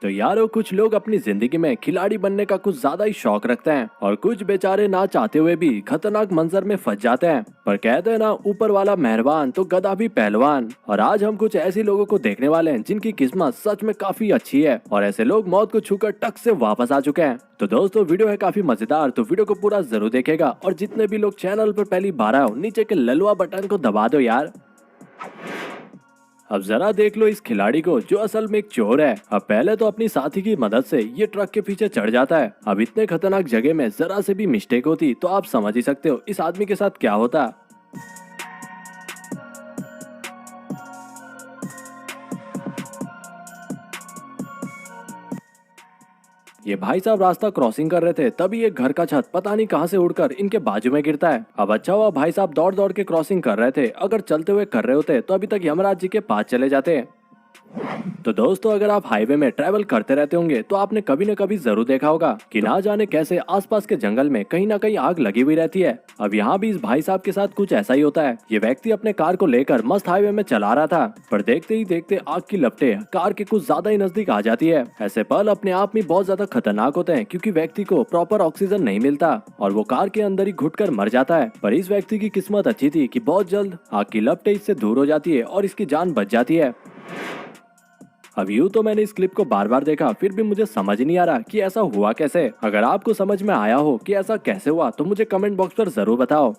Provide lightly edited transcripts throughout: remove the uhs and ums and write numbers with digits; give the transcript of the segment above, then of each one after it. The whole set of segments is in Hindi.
तो यारो कुछ लोग अपनी जिंदगी में खिलाड़ी बनने का कुछ ज्यादा ही शौक रखते हैं और कुछ बेचारे ना चाहते हुए भी खतरनाक मंजर में फंस जाते हैं। पर कहते हैं ना, ऊपर वाला मेहरबान तो गधा भी पहलवान। और आज हम कुछ ऐसे लोगों को देखने वाले हैं जिनकी किस्मत सच में काफी अच्छी है और ऐसे लोग मौत को छूकर टक से वापस आ चुके हैं। तो दोस्तों वीडियो है काफी मजेदार, तो वीडियो को पूरा जरूर देखेगा। और जितने भी लोग चैनल पर पहली बार आए हो, नीचे के ललवा बटन को दबा दो यार। अब जरा देख लो इस खिलाड़ी को जो असल में एक चोर है। अब पहले तो अपनी साथी की मदद से ये ट्रक के पीछे चढ़ जाता है। अब इतने खतरनाक जगह में जरा से भी मिस्टेक होती तो आप समझ ही सकते हो इस आदमी के साथ क्या होता। ये भाई साहब रास्ता क्रॉसिंग कर रहे थे, तभी एक घर का छत पता नहीं कहां से उड़कर इनके बाजू में गिरता है। अब अच्छा हुआ भाई साहब दौड़ दौड़ के क्रॉसिंग कर रहे थे, अगर चलते हुए कर रहे होते तो अभी तक यमराज जी के पास चले जाते। तो दोस्तों अगर आप हाईवे में ट्रैवल करते रहते होंगे तो आपने कभी न कभी जरूर देखा होगा कि ना जाने कैसे आसपास के जंगल में कहीं ना कहीं आग लगी हुई रहती है। अब यहाँ भी इस भाई साहब के साथ कुछ ऐसा ही होता है। ये व्यक्ति अपने कार को लेकर मस्त हाईवे में चला रहा था, पर देखते ही देखते आग की लपटें कार के कुछ ज्यादा ही नजदीक आ जाती है। ऐसे पल अपने आप में बहुत ज्यादा खतरनाक होते हैं क्योंकि व्यक्ति को प्रॉपर ऑक्सीजन नहीं मिलता और वो कार के अंदर ही घुटकर मर जाता है। पर इस व्यक्ति की किस्मत अच्छी थी कि बहुत जल्द आग की लपटें इससे दूर हो जाती है और इसकी जान बच जाती है। अब यूं तो मैंने इस क्लिप को बार बार देखा, फिर भी मुझे समझ नहीं आ रहा कि ऐसा हुआ कैसे। अगर आपको समझ में आया हो कि ऐसा कैसे हुआ तो मुझे कमेंट बॉक्स पर जरूर बताओ।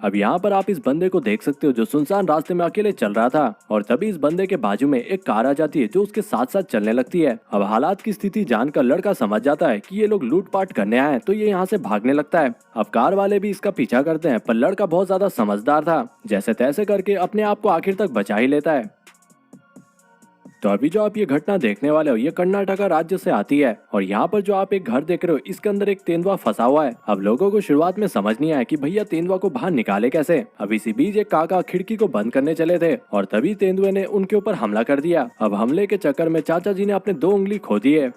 अब यहाँ पर आप इस बंदे को देख सकते हो जो सुनसान रास्ते में अकेले चल रहा था और तभी इस बंदे के बाजू में एक कार आ जाती है जो उसके साथ साथ चलने लगती है। अब हालात की स्थिति जानकर लड़का समझ जाता है कि ये लोग लूटपाट करने आए हैं, तो ये यहाँ से भागने लगता है। अब कार वाले भी इसका पीछा करते हैं, पर लड़का बहुत ज्यादा समझदार था, जैसे तैसे करके अपने आप को आखिर तक बचा ही लेता है। तो अभी जो आप ये घटना देखने वाले हो ये कर्नाटका राज्य से आती है और यहाँ पर जो आप एक घर देख रहे हो इसके अंदर एक तेंदुआ फंसा हुआ है। अब लोगों को शुरुआत में समझ नहीं आया कि भैया तेंदुआ को बाहर निकाले कैसे। अब इसी बीच एक काका खिड़की को बंद करने चले थे और तभी तेंदुए ने उनके ऊपर हमला कर दिया। अब हमले के चक्कर में चाचा जी ने अपने 2 उंगली खो दिए।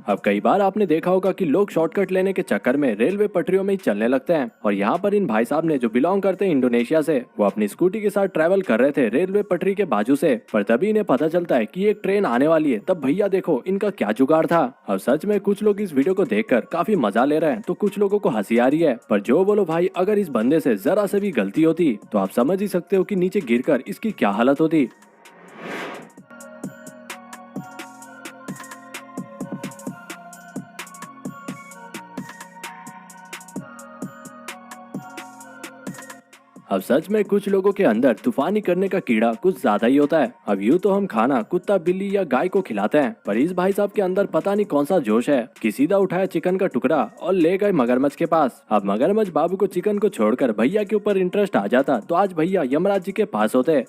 अब कई बार आपने देखा होगा कि लोग शॉर्टकट लेने के चक्कर में रेलवे पटरियों में ही चलने लगते हैं और यहाँ पर इन भाई साहब ने जो बिलोंग करते हैं इंडोनेशिया से, वो अपनी स्कूटी के साथ ट्रैवल कर रहे थे रेलवे पटरी के बाजू से। पर तभी इन्हें पता चलता है कि एक ट्रेन आने वाली है। तब भैया देखो इनका क्या जुगाड़ था। अब सच में कुछ लोग इस वीडियो को देखकर काफी मजा ले रहे हैं तो कुछ लोगों को हंसी आ रही है। पर जो बोलो भाई, अगर इस बंदे से जरा से भी गलती होती तो आप समझ ही सकते हो कि नीचे गिरकर इसकी क्या हालत होती। अब सच में कुछ लोगों के अंदर तूफानी करने का कीड़ा कुछ ज्यादा ही होता है। अब यूं तो हम खाना कुत्ता बिल्ली या गाय को खिलाते हैं, पर इस भाई साहब के अंदर पता नहीं कौन सा जोश है कि सीधा उठाया चिकन का टुकड़ा और ले गए मगरमच्छ के पास। अब मगरमच्छ बाबू को चिकन को छोड़कर भैया के ऊपर इंटरेस्ट आ जाता तो आज भैया यमराज जी के पास होते।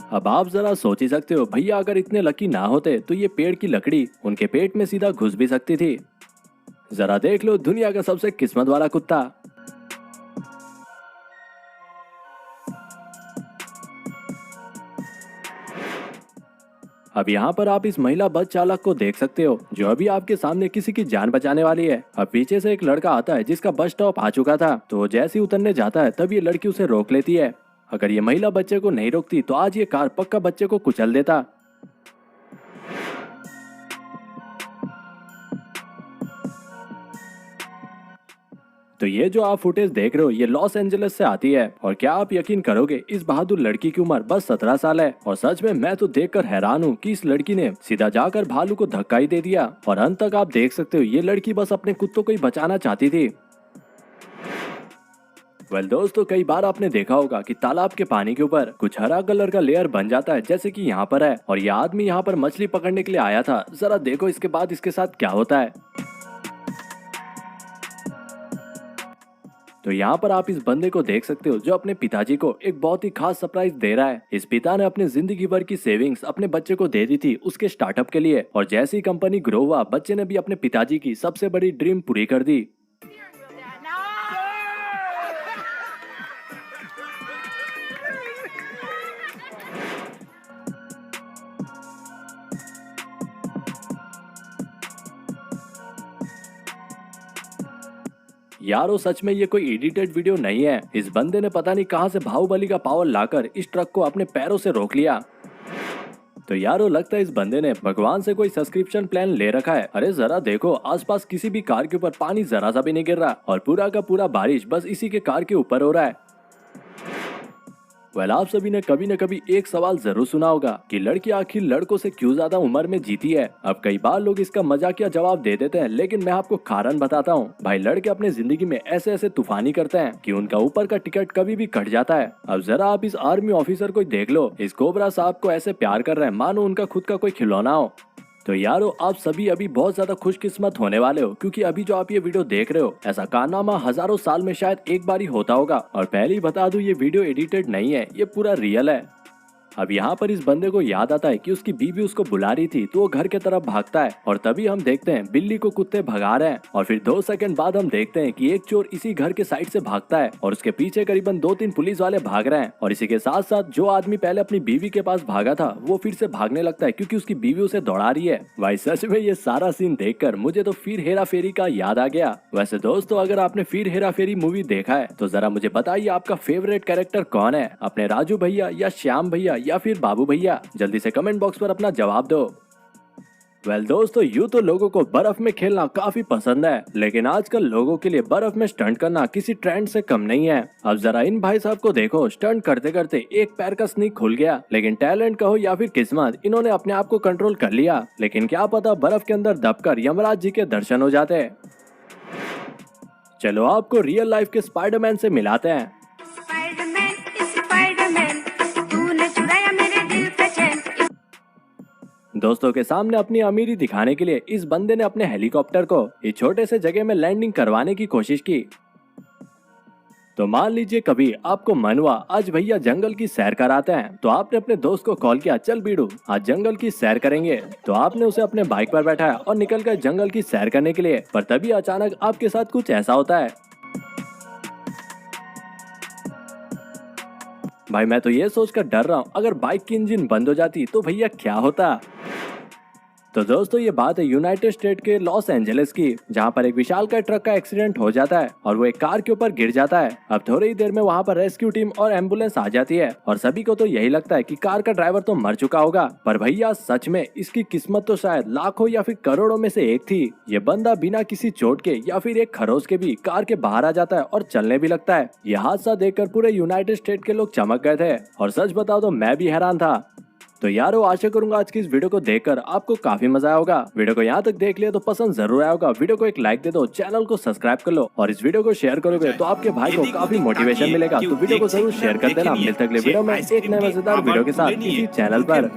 अब आप जरा सोच ही सकते हो भैया अगर इतने लकी ना होते तो ये पेड़ की लकड़ी उनके पेट में सीधा घुस भी सकती थी। जरा देख लो दुनिया का सबसे किस्मत वाला कुत्ता। अब यहाँ पर आप इस महिला बस चालक को देख सकते हो जो अभी आपके सामने किसी की जान बचाने वाली है। अब पीछे से एक लड़का आता है जिसका बस स्टॉप आ चुका था, तो जैसे ही उतरने जाता है तब ये लड़की उसे रोक लेती है। अगर ये महिला बच्चे को नहीं रोकती तो आज ये कार पक्का बच्चे को कुचल देता। तो ये जो आप फुटेज देख रहे हो ये लॉस एंजलिस से आती है और क्या आप यकीन करोगे इस बहादुर लड़की की उम्र बस 17 साल है। और सच में मैं तो देखकर हैरान हूँ कि इस लड़की ने सीधा जाकर भालू को धक्का ही दे दिया और अंत तक आप देख सकते हो ये लड़की बस अपने कुत्तों को ही बचाना चाहती थी। दोस्तों कई बार आपने देखा होगा कि तालाब के पानी के ऊपर कुछ हरा कलर का लेयर बन जाता है, जैसे कि यहाँ पर है। और ये आदमी यहाँ पर मछली पकड़ने के लिए आया था। जरा देखो इसके बाद इसके साथ क्या होता है। तो यहाँ पर आप इस बंदे को देख सकते हो जो अपने पिताजी को एक बहुत ही खास सरप्राइज दे रहा है। इस पिता ने अपने जिंदगी भर की सेविंग्स अपने बच्चे को दे दी थी उसके स्टार्टअप के लिए, और जैसी कंपनी ग्रो हुआ बच्चे ने भी अपने पिताजी की सबसे बड़ी ड्रीम पूरी कर दी। यारो सच में ये कोई एडिटेड वीडियो नहीं है। इस बंदे ने पता नहीं कहां से बाहुबली का पावर लाकर इस ट्रक को अपने पैरों से रोक लिया। तो यारो लगता है इस बंदे ने भगवान से कोई सब्सक्रिप्शन प्लान ले रखा है। अरे जरा देखो, आसपास किसी भी कार के ऊपर पानी जरा सा भी नहीं गिर रहा और पूरा का पूरा बारिश बस इसी के कार के ऊपर हो रहा है। आप सभी ने कभी न कभी एक सवाल जरूर सुना होगा कि लड़की आखिर लड़कों से क्यों ज्यादा उम्र में जीती है। अब कई बार लोग इसका मजाकिया जवाब दे देते हैं, लेकिन मैं आपको कारण बताता हूँ। भाई लड़के अपनी जिंदगी में ऐसे ऐसे तूफानी करते हैं कि उनका ऊपर का टिकट कभी भी कट जाता है। अब जरा आप इस आर्मी ऑफिसर को देख लो, इस कोबरा साहब को ऐसे प्यार कर रहे हैं मानो उनका खुद का कोई खिलौना हो। तो यारो आप सभी अभी बहुत ज्यादा खुशकिस्मत होने वाले हो, क्योंकि अभी जो आप ये वीडियो देख रहे हो ऐसा कारनामा हजारों साल में शायद एक बार ही होता होगा। और पहले ही बता दूं, ये वीडियो एडिटेड नहीं है, ये पूरा रियल है। अब यहाँ पर इस बंदे को याद आता है कि उसकी बीवी उसको बुला रही थी, तो वो घर की तरफ भागता है और तभी हम देखते हैं बिल्ली को कुत्ते भगा रहे हैं। और फिर 2 सेकंड बाद हम देखते हैं कि एक चोर इसी घर के साइड से भागता है और उसके पीछे करीबन 2-3 पुलिस वाले भाग रहे हैं। और इसी के साथ साथ जो आदमी पहले अपनी बीवी के पास भागा था वो फिर से भागने लगता है, क्योंकि उसकी बीवी उसे दौड़ा रही है। भाई सच में ये सारा सीन देखकर मुझे तो फिर हेरा फेरी का याद आ गया। वैसे दोस्तों, अगर आपने फिर हेरा फेरी मूवी देखा है तो जरा मुझे बताइए आपका फेवरेट कैरेक्टर कौन है, अपने राजू भैया या श्याम भैया या फिर बाबू भैया? जल्दी से कमेंट बॉक्स पर अपना जवाब दो। दोस्तों, यूं तो लोगों को बर्फ में खेलना काफी पसंद है, लेकिन आजकल लोगों के लिए बर्फ में स्टंट करना किसी ट्रेंड से कम नहीं है। अब जरा इन भाई साहब को देखो, स्टंट करते करते एक पैर का स्नीक खुल गया, लेकिन टैलेंट कहो या फिर किस्मत, इन्होंने अपने आप को कंट्रोल कर लिया। लेकिन क्या पता बर्फ के अंदर दबकर यमराज जी के दर्शन हो जाते। चलो आपको रियल लाइफ के स्पाइडरमैन से मिलाते हैं। दोस्तों के सामने अपनी अमीरी दिखाने के लिए इस बंदे ने अपने हेलीकॉप्टर को इस छोटे से जगह में लैंडिंग करवाने की कोशिश की। तो मान लीजिए कभी आपको मन हुआ आज भैया जंगल की सैर कराते हैं, तो आपने अपने दोस्त को कॉल किया, चल बीड़ू आज जंगल की सैर करेंगे। तो आपने उसे अपने बाइक पर बैठाया और निकल गए जंगल की सैर करने के लिए। पर तभी अचानक आपके साथ कुछ ऐसा होता है। भाई मैं तो ये सोचकर डर रहा हूँ, अगर बाइक की इंजन बंद हो जाती तो भैया क्या होता। तो दोस्तों ये बात है यूनाइटेड स्टेट के लॉस एंजलिस की, जहाँ पर एक विशालकाय ट्रक का एक्सीडेंट हो जाता है और वो एक कार के ऊपर गिर जाता है। अब थोड़ी ही देर में वहाँ पर रेस्क्यू टीम और एम्बुलेंस आ जाती है और सभी को तो यही लगता है कि कार का ड्राइवर तो मर चुका होगा। पर भैया सच में इसकी किस्मत तो शायद लाखों या फिर करोड़ों में से एक थी। ये बंदा बिना किसी चोट के या फिर एक खरोच के भी कार के बाहर आ जाता है और चलने भी लगता है। यह हादसा देखकर पूरे यूनाइटेड स्टेट के लोग चमक गए थे और सच बताओ तो मैं भी हैरान था। तो यारो आशा करूंगा आज की इस वीडियो को देखकर आपको काफी मजा आया होगा। वीडियो को यहाँ तक देख लिया तो पसंद जरूर आया होगा। वीडियो को एक लाइक दे दो, चैनल को सब्सक्राइब कर लो और इस वीडियो को शेयर करोगे तो आपके भाई को काफी मोटिवेशन मिलेगा। तो वीडियो को जरूर शेयर कर देना। मिलते अगले वीडियो में एक नए मजेदार वीडियो के साथ इसी चैनल पर।